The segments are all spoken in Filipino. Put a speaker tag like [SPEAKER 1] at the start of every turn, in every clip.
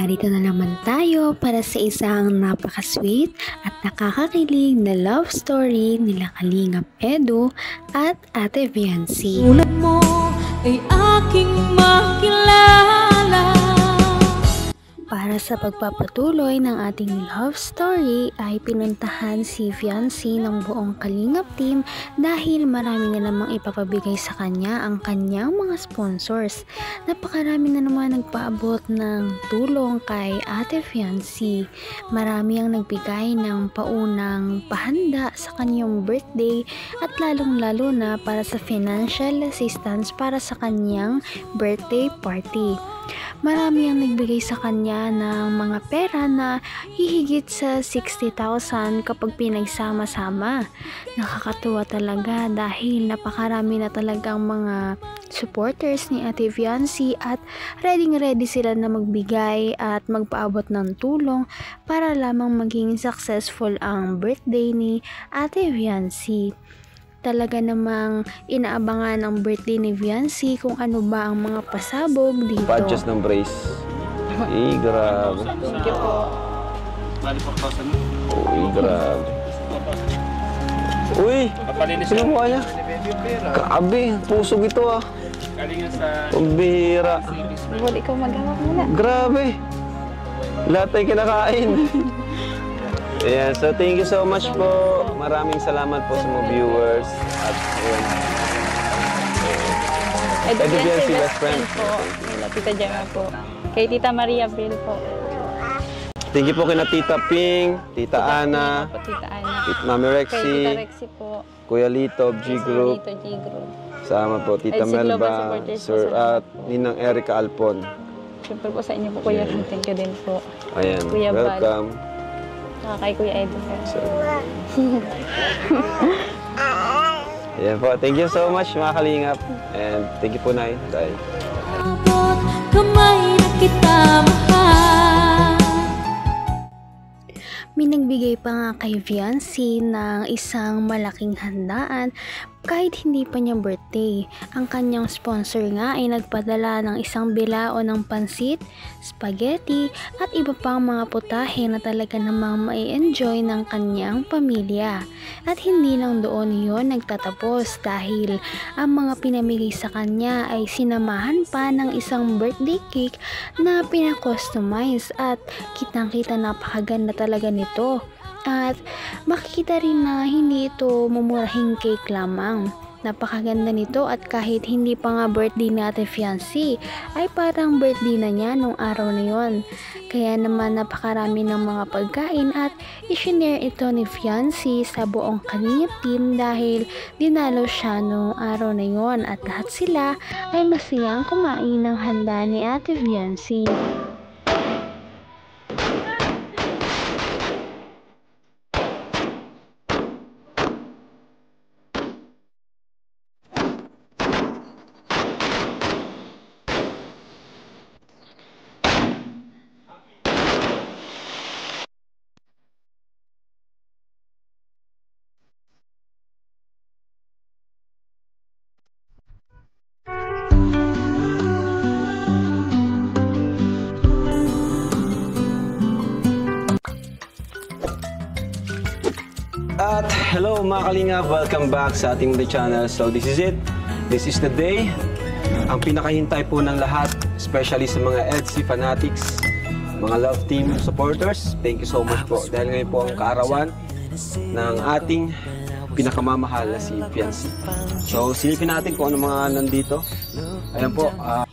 [SPEAKER 1] narito na naman tayo para sa isang napaka-sweet at nakakakilig na love story nila Kalingap Edu at Ate Viancy.
[SPEAKER 2] Tulad mo ay aking makilala.
[SPEAKER 1] Para sa pagpapatuloy ng ating love story ay pinuntahan si Viancy ng buong Kalingap team dahil marami na namang ipapabigay sa kanya ang kanyang mga sponsors. Napakarami na naman nagpaabot ng tulong kay Ate Viancy. Marami ang nagbigay ng paunang pahanda sa kanyang birthday at lalong-lalo na para sa financial assistance para sa kanyang birthday party. Marami ang nagbigay sa kanya ng mga pera na hihigit sa 60,000 kapag pinagsama-sama. Nakakatuwa talaga dahil napakarami na talagang mga supporters ni Ate Viancy at ready sila na magbigay at magpaabot ng tulong para lamang maging successful ang birthday ni Ate Viancy. Talaga namang inaabangan ang birthday ni Viancy kung ano ba ang mga pasabog dito.
[SPEAKER 3] Patches ng brace. Grabe.
[SPEAKER 2] Thank you po.
[SPEAKER 3] Grabe. Uy! Sinubukan niya. Grabe, pusog ito ah. Pambihira.
[SPEAKER 2] Wala ikaw maghawak muna.
[SPEAKER 3] Grabe. Lahat ay kinakain. Ayan, so thank you so much po. Maraming salamat po sa mga viewers. At ayun.
[SPEAKER 2] Edu
[SPEAKER 3] Viancy,
[SPEAKER 2] best friend po. Kay Tita Gemma po. Kay Tita Maria Bill po.
[SPEAKER 3] Thank you po kina Tita Ping, Tita Ana,
[SPEAKER 2] Po, Tita Ana.
[SPEAKER 3] Tita Mami
[SPEAKER 2] Kay
[SPEAKER 3] Rexy,
[SPEAKER 2] Tita Rexy po.
[SPEAKER 3] Kuya Lito, G Group,
[SPEAKER 2] Lito G Group.
[SPEAKER 3] sama po Tita
[SPEAKER 2] Ay, si Global
[SPEAKER 3] Melba,
[SPEAKER 2] Supporters
[SPEAKER 3] Sir
[SPEAKER 2] po,
[SPEAKER 3] at Ninang Erica Alpon.
[SPEAKER 2] Siyempre po sa inyo po Kuya. Thank you din po.
[SPEAKER 3] Ayan,
[SPEAKER 2] Kuya Bal.
[SPEAKER 3] welcome.
[SPEAKER 2] Kay Kuya Edu po.
[SPEAKER 3] So, ayan po, thank you so much mga kalingap. And thank you po Nay. Bye.
[SPEAKER 2] Kamay na kita mahal.
[SPEAKER 1] May nagbigay pa nga kay Viancy ng isang malaking handaan kahit hindi pa niya birthday. Ang kanyang sponsor nga ay nagpadala ng isang bilao ng pansit, spaghetti at iba pang mga putahe na talaga namang mai-enjoy ng kanyang pamilya. At hindi lang doon yon nagtatapos dahil ang mga pinamigay sa kanya ay sinamahan pa ng isang birthday cake na pinakustomize at kitang-kita napakaganda talaga nito. At makikita rin na hindi ito mumurahing cake lamang. Napakaganda nito at kahit hindi pa nga birthday ni Ate Viancy ay parang birthday na niya nung araw na yon. Kaya naman napakarami ng mga pagkain at isinare ito ni Viancy sa buong Kalingap team dahil dinalo siya nung araw na yon at lahat sila ay masayang kumain ng handa ni Ate Viancy.
[SPEAKER 3] At hello mga kalingap, welcome back sa ating channel. So this is it. This is the day. Ang pinakahintay po ng lahat, especially sa mga EDSI fanatics, mga love team supporters. Thank you so much po. Dahil ngayon po ang kaarawan ng ating pinakamamahal na si Viancy. So silipin natin kung ano mga nandito. Ayan po.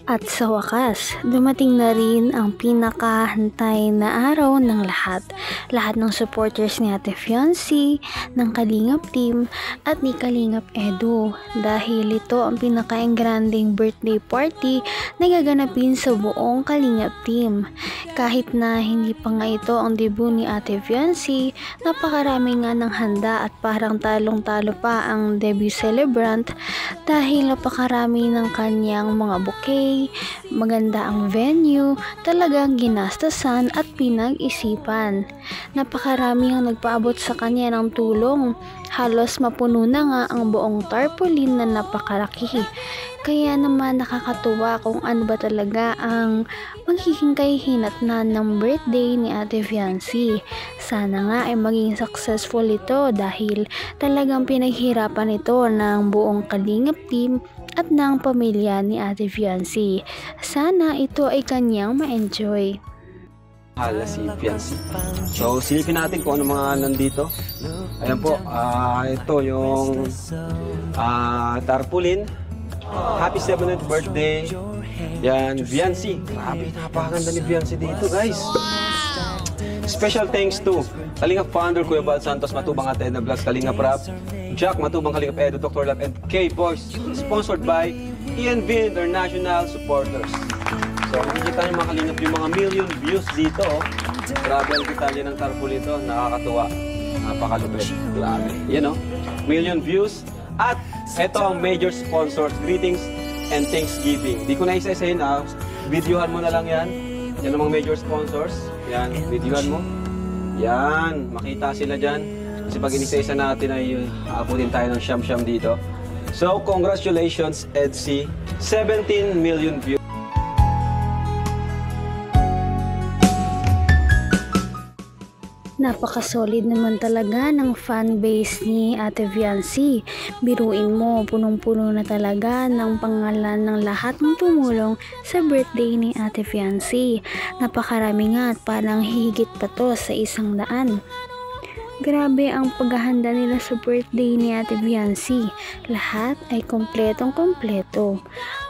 [SPEAKER 1] At sa wakas, dumating na rin ang pinakahantay na araw ng lahat. Lahat ng supporters ni Ate Viancy, ng Kalingap team, at ni Kalingap Edu. Dahil ito ang pinaka-engranding birthday party na gaganapin sa buong Kalingap team. Kahit na hindi pa nga ito ang debut ni Ate Viancy, napakarami nga ng handa at parang talong-talo pa ang debut celebrant dahil napakarami ng kanyang ang mga bouquet, maganda ang venue, talagang ginastasan at pinag-isipan. Napakarami ang nagpaabot sa kanya ng tulong. Halos mapuno na nga ang buong tarpaulin na napakalaki. Kaya naman nakakatuwa kung ano ba talaga ang magiging kahihinatnan ng birthday ni Ate Fiancy. Sana nga ay maging successful ito dahil talagang pinaghirapan ito ng buong Kalingap team at ng pamilya ni Ate Fiancy. Sana ito ay kanyang ma-enjoy.
[SPEAKER 3] Hala si Fiancy. So, silipin natin kung ano mga nandito. Ayan po, ito yung tarpaulin. Happy 7th birthday. Yan, Fiancy. Grabe, napakaganda ni Fiancy dito, guys. Special thanks to Kalingap founder Kuya Bal Santos, Matubang at Edna Vlogs, Kalingap Rap, Jack Matubang, Kalingap Edu, Dr. Lab, and K-Boys. Sponsored by ENV International Supporters. So, nakikita niyo mga Kalingap yung mga million views dito. Oh. Grabe ang detalye ng tarpaulin ito. Nakakatuwa. Napakalupit. Grabe. Yan oh. Million views. At ito ang major sponsors. Greetings and Thanksgiving. Di ko na isa-isahin. Videohan mo na lang yan. Yan ang mga major sponsors. Yan. Videohan mo. Yan. Makita sila dyan. Kasi pag inisa-isa natin ay aabutin tayo ng siyam-siyam dito. So, congratulations, EDC. 17 million views.
[SPEAKER 1] Napaka-solid naman talaga ng fan base ni Ate Fiancy. Biruin mo, punong-puno na talaga ng pangalan ng lahat ng tumulong sa birthday ni Ate Fiancy. Napakarami nga at parang hihigit pa to sa 100. Grabe ang paghahanda nila sa birthday ni Ate Fiancy. Lahat ay kompletong-kompleto.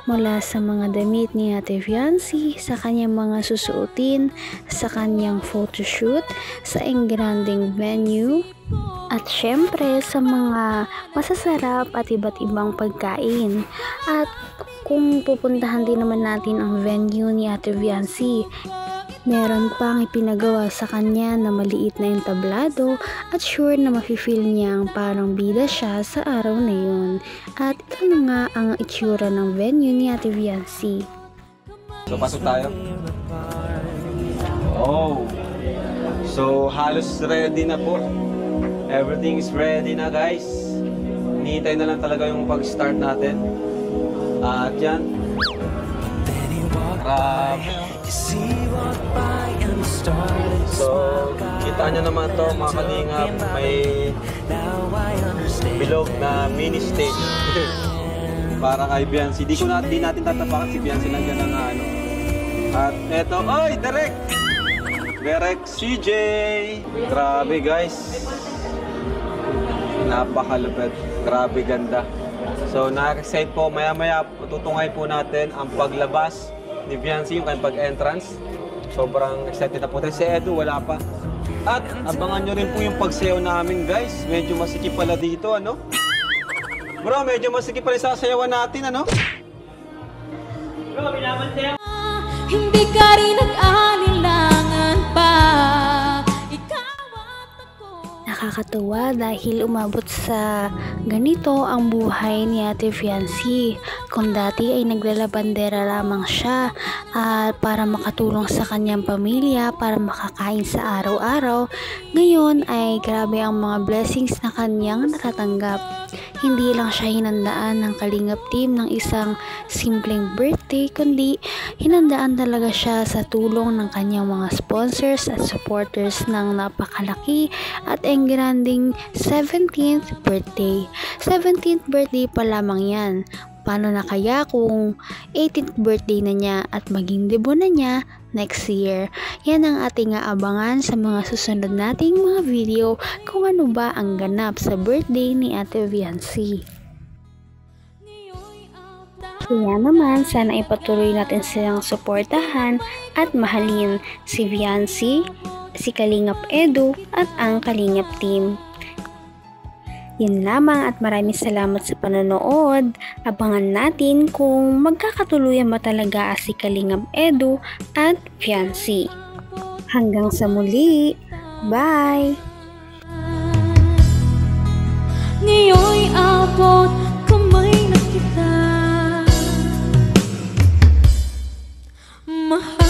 [SPEAKER 1] Mula sa mga damit ni Ate Fiancy, sa kanyang mga susuotin, sa kanyang photoshoot, sa engranding venue, at syempre sa mga masasarap at iba't ibang pagkain. At kung pupuntahan din naman natin ang venue ni Ate Fiancy, meron pang ipinagawa sa kanya na maliit na entablado at sure na mafe-feel niyang parang bida siya sa araw na yun. At ito na nga ang itsura ng venue ni Ate Fiancy.
[SPEAKER 3] So, pasok tayo. Oh! So, halos ready na po. Everything is ready na, guys. Hinihintay na lang talaga yung pag-start natin. At yan. So, kita nyo naman to mga Kalingap, may bilog na mini stage para kay Fiancy. Di natin tatapakan si Fiancy na gano'n na ano. At eto, oy! Derek CJ! Grabe guys! Napakalupit. Grabe ganda. So, na-excite po. Maya-maya tutungay po natin ang paglabas ni Fiancy, yung kanyang pag-entrance. Sobrang excited na po tayo. Si Edu, wala pa. At abangan nyo rin po yung pagsayaw namin, guys. Medyo masikip pala dito, ano? Bro, medyo masikip pala yung sasayawan natin, ano? Bro, binabantayan.
[SPEAKER 4] Hindi ka rin nag-alilangan pa.
[SPEAKER 1] Nakakatuwa dahil umabot sa ganito ang buhay ni Ate Fiancy. Kung dati ay naglalabandera lamang siya para makatulong sa kanyang pamilya, para makakain sa araw-araw, ngayon ay grabe ang mga blessings na kanyang natatanggap. Hindi lang siya hinandaan ng Kalingap team ng isang simpleng birthday, kundi hinandaan talaga siya sa tulong ng kanyang mga sponsors at supporters ng napakalaki at engranding 17th birthday. 17th birthday pa lamang yan. Paano na kaya kung 18th birthday na niya at maging debut na niya next year? Yan ang ating aabangan sa mga susunod nating mga video kung ano ba ang ganap sa birthday ni Ate Fiancy. Kaya naman, sana ipatuloy natin silang suportahan at mahalin si Fiancy, si Kalingap Edu at ang Kalingap team. Yan lamang at maraming salamat sa panonood. Abangan natin kung magkakatuluyan ba talaga si Kalingap Edu at Fiancy. Hanggang sa muli. Bye!
[SPEAKER 4] Ngayon'y abot kamay na kita. mahal.